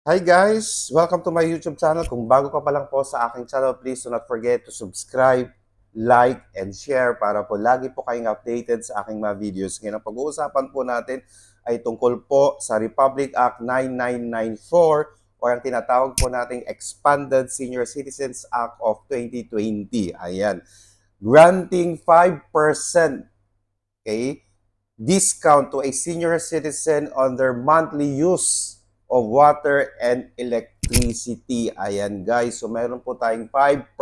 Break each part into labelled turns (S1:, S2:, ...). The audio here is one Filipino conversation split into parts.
S1: Hi guys! Welcome to my YouTube channel. Kung bago ka pa lang po sa aking channel, please do not forget to subscribe, like, and share para po lagi po kayong updated sa aking mga videos. Ngayon, ang pag-uusapan po natin ay tungkol po sa Republic Act 9994 o ang tinatawag po nating Expanded Senior Citizens Act of 2020. Ayan. Granting 5%, okay, discount to a senior citizen on their monthly use of water and electricity. Ayan guys, so meron po tayong 5%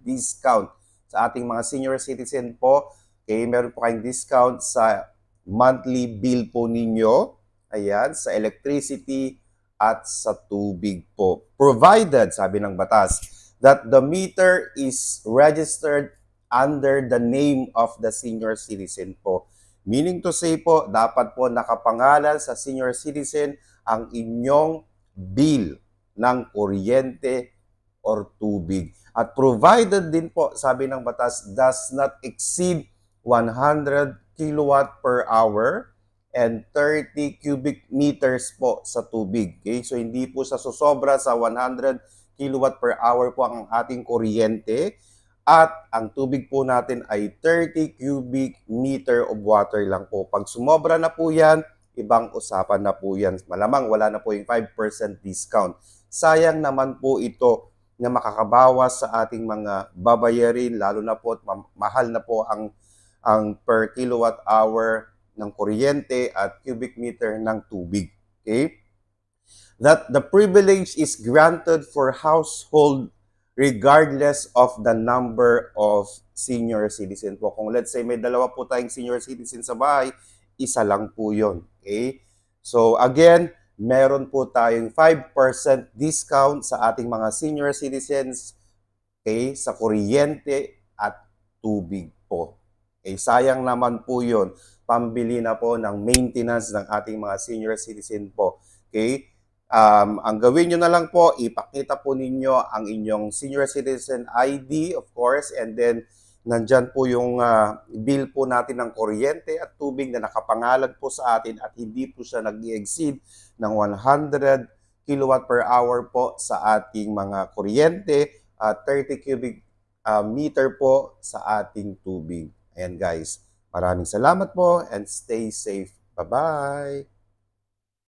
S1: discount sa ating mga senior citizen po. Okay, meron po kayong discount sa monthly bill po ninyo. Ayan, sa electricity at sa tubig po. Provided, sabi ng batas, that the meter is registered under the name of the senior citizen po. Meaning to say po, dapat po nakapangalan sa senior citizen ang inyong bill ng kuryente or tubig. At provided din po, sabi ng batas, does not exceed 100 kilowatt per hour and 30 cubic meters po sa tubig. Okay? So hindi po sa susobra sa 100 kilowatt per hour po ang ating kuryente at ang tubig po natin ay 30 cubic meter of water lang po. Pag sumobra na po yan, ibang usapan na po yan. Malamang wala na po yung 5% discount. Sayang naman po ito na makakabawas sa ating mga babayarin, lalo na po mahal na po ang per kilowatt hour ng kuryente at cubic meter ng tubig. Okay? That the privilege is granted for household regardless of the number of senior citizen po. Kung let's say may dalawa po tayong senior citizen sa bahay, isa lang po yun. Okay? So again, meron po tayong 5% discount sa ating mga senior citizens, okay, sa kuryente at tubig po. Okay, sayang naman po yun. Pambili na po ng maintenance ng ating mga senior citizen po. Okay? Ang gawin nyo na lang po, ipakita po ninyo ang inyong senior citizen ID, of course, and then nandyan po yung bill po natin ng kuryente at tubig na nakapangalan po sa atin at hindi po siya nag-exceed ng 100 kilowatt per hour po sa ating mga kuryente at 30 cubic meter po sa ating tubig. Ayan guys, maraming salamat po and stay safe. Bye-bye!